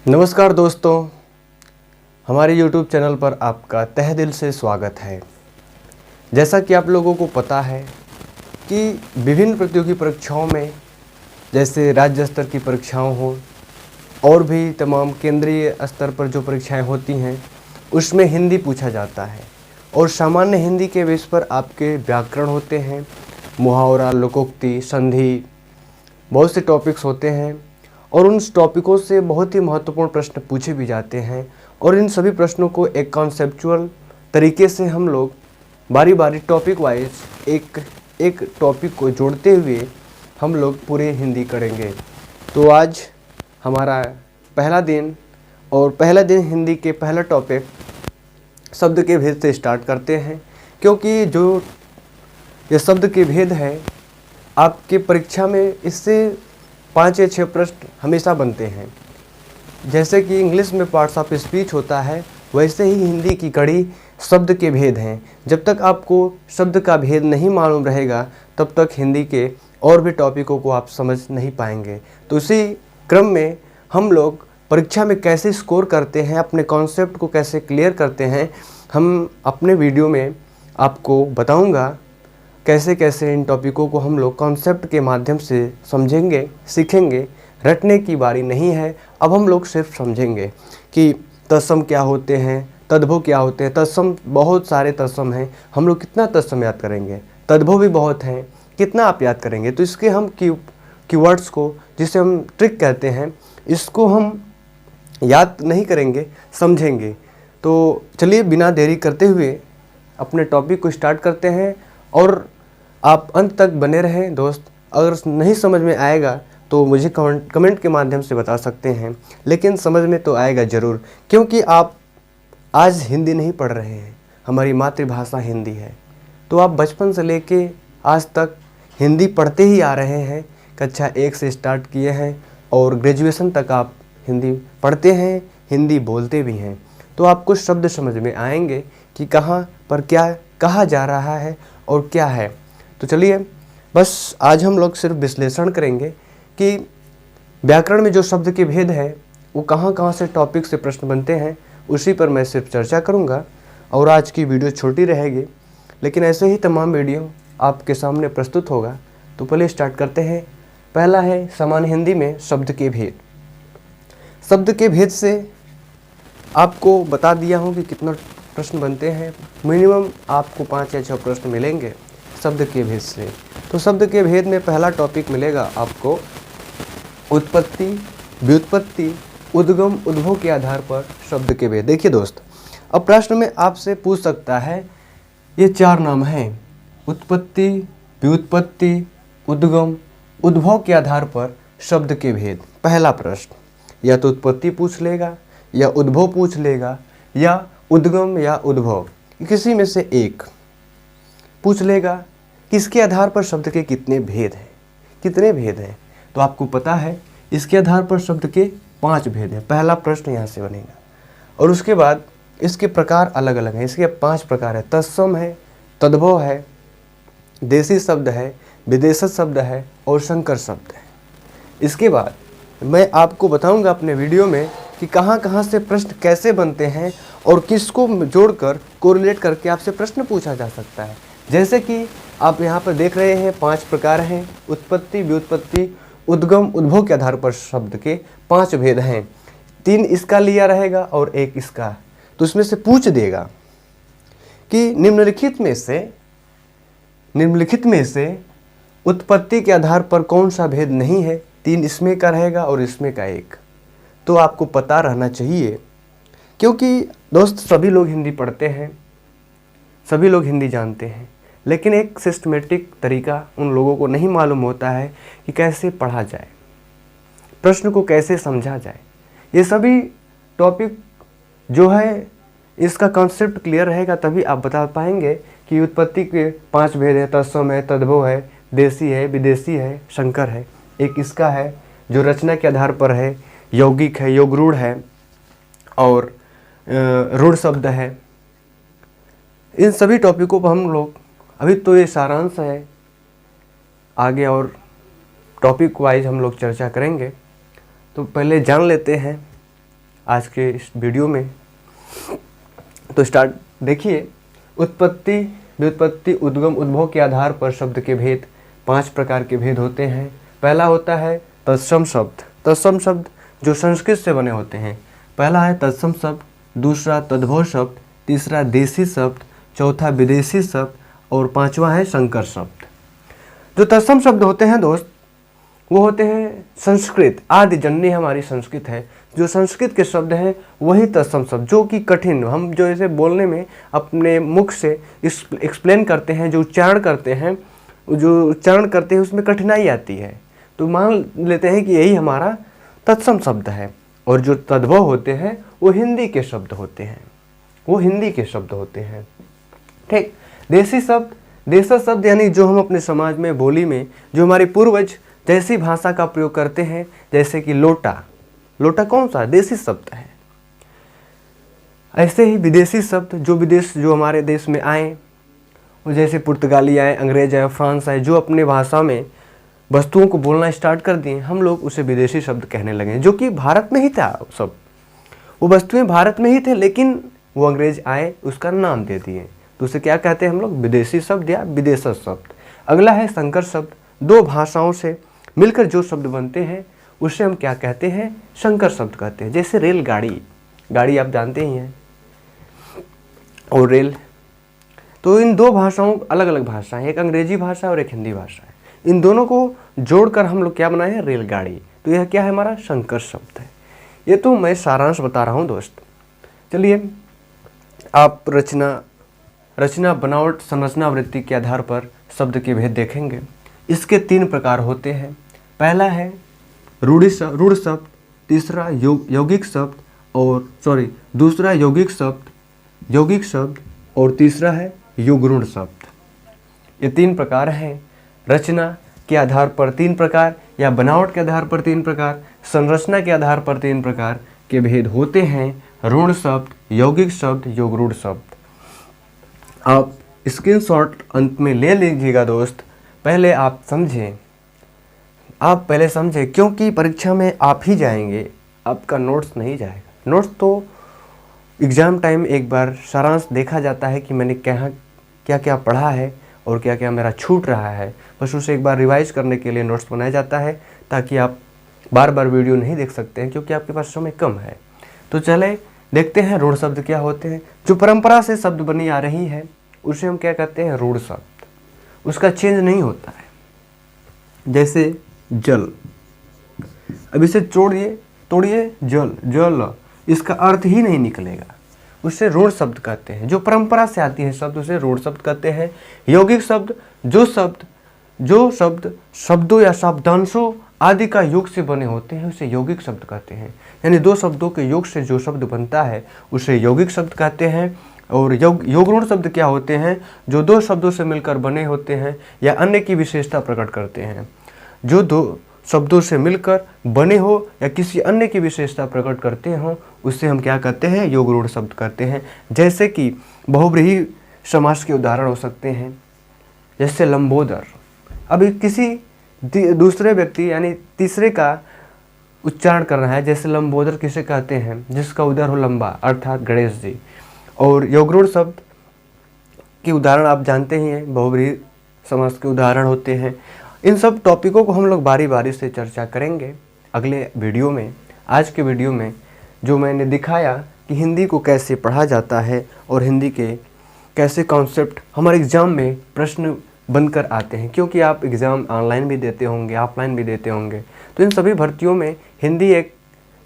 नमस्कार दोस्तों, हमारे YouTube चैनल पर आपका तहे दिल से स्वागत है। जैसा कि आप लोगों को पता है कि विभिन्न प्रतियोगी परीक्षाओं में जैसे राज्य स्तर की परीक्षाओं हों और भी तमाम केंद्रीय स्तर पर जो परीक्षाएं होती हैं उसमें हिंदी पूछा जाता है और सामान्य हिंदी के बेस पर आपके व्याकरण होते हैं, मुहावरा, लोकोक्ति, संधि, बहुत से टॉपिक्स होते हैं और उन टॉपिकों से बहुत ही महत्वपूर्ण प्रश्न पूछे भी जाते हैं और इन सभी प्रश्नों को एक कॉन्सेप्चुअल तरीके से हम लोग बारी बारी टॉपिक वाइज एक टॉपिक को जोड़ते हुए हम लोग पूरे हिंदी करेंगे। तो आज हमारा पहला दिन और पहला दिन हिंदी के पहला टॉपिक शब्द के भेद से स्टार्ट करते हैं, क्योंकि जो ये शब्द के भेद है आपके परीक्षा में इससे 5 या 6 प्रश्न हमेशा बनते हैं। जैसे कि इंग्लिश में पार्ट्स ऑफ स्पीच होता है, वैसे ही हिंदी की कड़ी शब्द के भेद हैं। जब तक आपको शब्द का भेद नहीं मालूम रहेगा तब तक हिंदी के और भी टॉपिकों को आप समझ नहीं पाएंगे। तो इसी क्रम में हम लोग परीक्षा में कैसे स्कोर करते हैं, अपने कॉन्सेप्ट को कैसे क्लियर करते हैं, हम अपने वीडियो में आपको बताऊंगा कैसे कैसे इन टॉपिकों को हम लोग कॉन्सेप्ट के माध्यम से समझेंगे, सीखेंगे। रटने की बारी नहीं है, अब हम लोग सिर्फ समझेंगे कि तत्सम क्या होते हैं, तद्भव क्या होते हैं। तत्सम, बहुत सारे तत्सम हैं, हम लोग कितना तत्सम याद करेंगे। तद्भव भी बहुत हैं, कितना आप याद करेंगे। तो इसके हम कीवर्ड्स को, जिसे हम ट्रिक कहते हैं, इसको हम याद नहीं करेंगे, समझेंगे। तो चलिए बिना देरी करते हुए अपने टॉपिक को स्टार्ट करते हैं और आप अंत तक बने रहें दोस्त। अगर नहीं समझ में आएगा तो मुझे कमेंट के माध्यम से बता सकते हैं, लेकिन समझ में तो आएगा ज़रूर, क्योंकि आप आज हिंदी नहीं पढ़ रहे हैं, हमारी मातृभाषा हिंदी है। तो आप बचपन से लेके आज तक हिंदी पढ़ते ही आ रहे हैं, कक्षा 1 से स्टार्ट किए हैं और ग्रेजुएशन तक आप हिंदी पढ़ते हैं, हिंदी बोलते भी हैं। तो आपको शब्द समझ में आएंगे कि कहाँ पर क्या कहा जा रहा है और क्या है। तो चलिए बस आज हम लोग सिर्फ विश्लेषण करेंगे कि व्याकरण में जो शब्द के भेद है वो कहाँ कहाँ से टॉपिक से प्रश्न बनते हैं, उसी पर मैं सिर्फ चर्चा करूँगा। और आज की वीडियो छोटी रहेगी, लेकिन ऐसे ही तमाम वीडियो आपके सामने प्रस्तुत होगा। तो पहले स्टार्ट करते हैं। पहला है सामान्य हिंदी में शब्द के भेद। शब्द के भेद से आपको बता दिया हूँ कि कितना प्रश्न बनते हैं। मिनिमम आपको 5 या 6 प्रश्न मिलेंगे शब्द के भेद से। तो शब्द के भेद में पहला टॉपिक मिलेगा आपको उत्पत्ति, व्युत्पत्ति, उद्गम, उद्भव के आधार पर शब्द के भेद। देखिए दोस्त, अब प्रश्न में आपसे पूछ सकता है, ये 4 नाम हैं, उत्पत्ति, व्युत्पत्ति, उद्गम, उद्भव के आधार पर शब्द के भेद। पहला प्रश्न या तो उत्पत्ति पूछ लेगा या उद्भव पूछ लेगा या उद्गम या उद्भव, किसी में से एक पूछ लेगा। किसके आधार पर शब्द के कितने भेद हैं, कितने भेद हैं। तो आपको पता है इसके आधार पर शब्द के 5 भेद हैं। पहला प्रश्न यहाँ से बनेगा और उसके बाद इसके प्रकार अलग अलग हैं। इसके 5 प्रकार है। तत्सम है, तद्भव है, देशी शब्द है, विदेशज शब्द है और संकर शब्द है। इसके बाद मैं आपको बताऊंगा अपने वीडियो में कि कहाँ कहाँ से प्रश्न कैसे बनते हैं और किसको जोड़कर कोरिलेट करके आपसे प्रश्न पूछा जा सकता है। जैसे कि आप यहाँ पर देख रहे हैं 5 प्रकार हैं, उत्पत्ति, व्युत्पत्ति, उद्गम, उद्भव के आधार पर शब्द के 5 भेद हैं। 3 इसका लिया रहेगा और 1 इसका। तो इसमें से पूछ देगा कि निम्नलिखित में से उत्पत्ति के आधार पर कौन सा भेद नहीं है। 3 इसमें का रहेगा और इसमें का 1। तो आपको पता रहना चाहिए, क्योंकि दोस्त सभी लोग हिंदी पढ़ते हैं, सभी लोग हिंदी जानते हैं, लेकिन एक सिस्टमेटिक तरीका उन लोगों को नहीं मालूम होता है कि कैसे पढ़ा जाए, प्रश्न को कैसे समझा जाए। ये सभी टॉपिक जो है इसका कॉन्सेप्ट क्लियर रहेगा तभी आप बता पाएंगे कि उत्पत्ति के 5 भेद है, तत्सम है, तद्भव है, देशी है, विदेशी है, संकर है। एक इसका है जो रचना के आधार पर है, यौगिक है, योगरूढ़ है और रूढ़ शब्द है। इन सभी टॉपिकों पर हम लोग, अभी तो ये सारांश है, आगे और टॉपिक वाइज हम लोग चर्चा करेंगे। तो पहले जान लेते हैं आज के इस वीडियो में। तो स्टार्ट देखिए, उत्पत्ति, व्युत्पत्ति, उद्गम, उद्भव के आधार पर शब्द के भेद 5 प्रकार के भेद होते हैं। पहला होता है तत्सम शब्द। तत्सम शब्द जो संस्कृत से बने होते हैं। पहला है तत्सम शब्द, दूसरा तद्भव शब्द, तीसरा देशी शब्द, चौथा विदेशी शब्द और पांचवा है संकर शब्द। जो तत्सम शब्द होते हैं दोस्त, वो होते हैं संस्कृत, आदि जननी हमारी संस्कृत है। जो संस्कृत के शब्द हैं वही तत्सम शब्द, जो कि कठिन, हम जो इसे बोलने में अपने मुख से एक्सप्लेन करते हैं, जो उच्चारण करते हैं उसमें कठिनाई आती है, तो मान लेते हैं कि यही हमारा तत्सम शब्द है। और जो तद्भव होते हैं वो हिंदी के शब्द होते हैं, ठीक। देशी शब्द, देशज शब्द यानी जो हम अपने समाज में, बोली में, जो हमारे पूर्वज जैसी भाषा का प्रयोग करते हैं, जैसे कि लोटा, लोटा कौन सा देशी शब्द है। ऐसे ही विदेशी शब्द जो हमारे देश में आए, वो जैसे पुर्तगाली आए, अंग्रेज आए, फ्रांस आए, जो अपने भाषा में वस्तुओं को बोलना स्टार्ट कर दिए, हम लोग उसे विदेशी शब्द कहने लगे, जो कि भारत में ही था। सब वो वस्तुएं भारत में ही थे, लेकिन वो अंग्रेज आए, उसका नाम दे दिए, तो उसे क्या कहते हैं हम लोग, विदेशी शब्द या विदेशज शब्द। अगला है संकर शब्द। दो भाषाओं से मिलकर जो शब्द बनते हैं उसे हम क्या कहते हैं, संकर शब्द कहते हैं। जैसे रेलगाड़ी, गाड़ी आप जानते ही हैं, और रेल, तो इन दो भाषाओं, अलग अलग भाषाएं, एक अंग्रेजी भाषा और एक हिंदी भाषा है, इन दोनों को जोड़कर हम लोग क्या बनाए हैं, रेलगाड़ी। तो यह क्या है, हमारा संकर शब्द है। ये तो मैं सारांश बता रहा हूँ दोस्त। चलिए, आप रचना, बनावट, संरचना, वृत्ति के आधार पर शब्द के भेद देखेंगे। इसके 3 प्रकार होते हैं। पहला है रूढ़ शब्द, तीसरा यौगिक शब्द, और दूसरा यौगिक शब्द और तीसरा है युग्मरूढ़ शब्द। ये 3 प्रकार हैं। रचना के आधार पर 3 प्रकार, या बनावट के आधार पर 3 प्रकार, संरचना के आधार पर 3 प्रकार के भेद होते हैं। रूढ़ शब्द, यौगिक शब्द, युग्मरूढ़ शब्द। आप स्क्रीनशॉट अंत में ले लीजिएगा दोस्त। पहले आप समझें, क्योंकि परीक्षा में आप ही जाएंगे, आपका नोट्स नहीं जाएगा। नोट्स तो एग्ज़ाम टाइम एक बार सारांश देखा जाता है कि मैंने क्या क्या पढ़ा है और क्या क्या मेरा छूट रहा है, बस उसे एक बार रिवाइज करने के लिए नोट्स बनाया जाता है, ताकि आप बार बार वीडियो नहीं देख सकते हैं, क्योंकि आपके पास समय कम है। तो चले देखते हैं रूढ़ शब्द क्या होते हैं। जो परंपरा से शब्द बनी आ रही है उसे हम क्या कहते हैं, रूढ़ शब्द। उसका चेंज नहीं होता है। जैसे जल, अब इसे तोड़िए जल, इसका अर्थ ही नहीं निकलेगा, उसे रूढ़ शब्द कहते हैं। जो परंपरा से आती है शब्द, उसे रूढ़ शब्द कहते हैं। यौगिक शब्द, जो शब्द शब्दों या शब्दांशों आदि का योग से बने होते हैं, उसे यौगिक शब्द कहते हैं। यानी 2 शब्दों के योग से जो शब्द बनता है उसे यौगिक शब्द कहते हैं। और युग्मरूढ़ शब्द क्या होते हैं, जो 2 शब्दों से मिलकर बने होते हैं या अन्य की विशेषता प्रकट करते हैं। जो 2 शब्दों से मिलकर बने हो या किसी अन्य की विशेषता प्रकट करते हो, उससे हम क्या कहते हैं, युग्मरूढ़ शब्द कहते हैं। जैसे कि बहुव्रीहि समास के उदाहरण हो सकते हैं, जैसे लंबोदर। अब किसी दूसरे व्यक्ति यानी तीसरे का उच्चारण करना है, जैसे लंबोदर किसे कहते हैं, जिसका उदर हो लंबा, अर्थात गणेश जी। और युग्मरूढ़ शब्द के उदाहरण आप जानते ही हैं, बहुव्रीहि समास के उदाहरण होते हैं। इन सब टॉपिकों को हम लोग बारी बारी से चर्चा करेंगे अगले वीडियो में। आज के वीडियो में जो मैंने दिखाया कि हिंदी को कैसे पढ़ा जाता है और हिंदी के कैसे कॉन्सेप्ट हमारे एग्ज़ाम में प्रश्न बनकर आते हैं, क्योंकि आप एग्ज़ाम ऑनलाइन भी देते होंगे, ऑफलाइन भी देते होंगे, तो इन सभी भर्तियों में हिंदी एक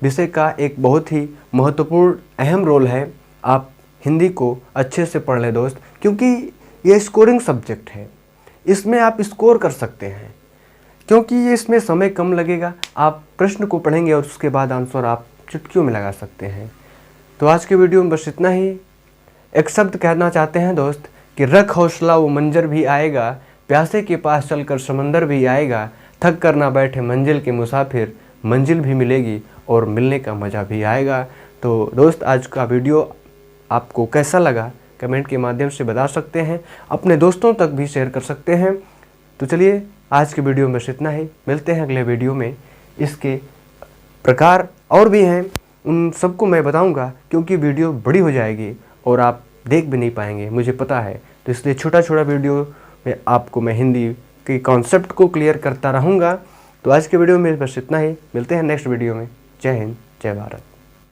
विषय का एक बहुत ही महत्वपूर्ण अहम रोल है। आप हिंदी को अच्छे से पढ़ लें दोस्त, क्योंकि ये स्कोरिंग सब्जेक्ट है, इसमें आप स्कोर कर सकते हैं, क्योंकि ये इसमें समय कम लगेगा। आप प्रश्न को पढ़ेंगे और उसके बाद आंसर आप चुटकियों में लगा सकते हैं। तो आज के वीडियो में बस इतना ही। एक शब्द कहना चाहते हैं दोस्त कि रख हौसला वो मंजर भी आएगा, प्यासे के पास चलकर समंदर भी आएगा, थक कर ना बैठे मंजिल के मुसाफिर, मंजिल भी मिलेगी और मिलने का मज़ा भी आएगा। तो दोस्त, आज का वीडियो आपको कैसा लगा कमेंट के माध्यम से बता सकते हैं, अपने दोस्तों तक भी शेयर कर सकते हैं। तो चलिए, आज के वीडियो में बस इतना ही। मिलते हैं अगले वीडियो में। इसके प्रकार और भी हैं, उन सबको मैं बताऊंगा, क्योंकि वीडियो बड़ी हो जाएगी और आप देख भी नहीं पाएंगे, मुझे पता है। तो इसलिए छोटा छोटा वीडियो में आपको मैं हिंदी के कॉन्सेप्ट को क्लियर करता रहूँगा। तो आज के वीडियो में बस इतना ही, मिलते हैं नेक्स्ट वीडियो में। जय हिंद, जय भारत।